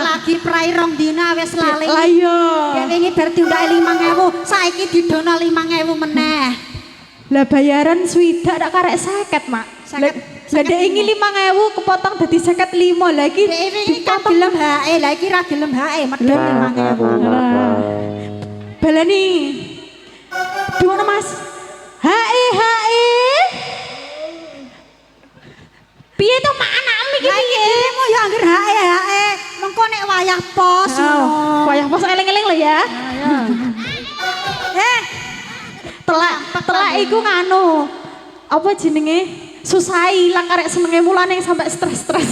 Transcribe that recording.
lagi prai rong dina wis lali. Lah iya. Ya wingi bar diundake 5.000, saiki didono 5.000 meneh. Lah bayaran swidak tak karek 50, Mak. Lah dek ingi 5.000 kepotong dadi 55 lah iki. Dek wingi kan gelem hae, lah iki ra gelem hae medhot 5.000. Lah. Balani. Dimana Mas? Hae hae. Piye to Mak anakmu iki piye? Dirimu ya anggere hae. Mengko nek wayah pos ngono. Wayah pos eling-eling lho ya. Telak iku nganu. Apa jenenge? Susah ilang karek senenge mulane sampai stres-stres.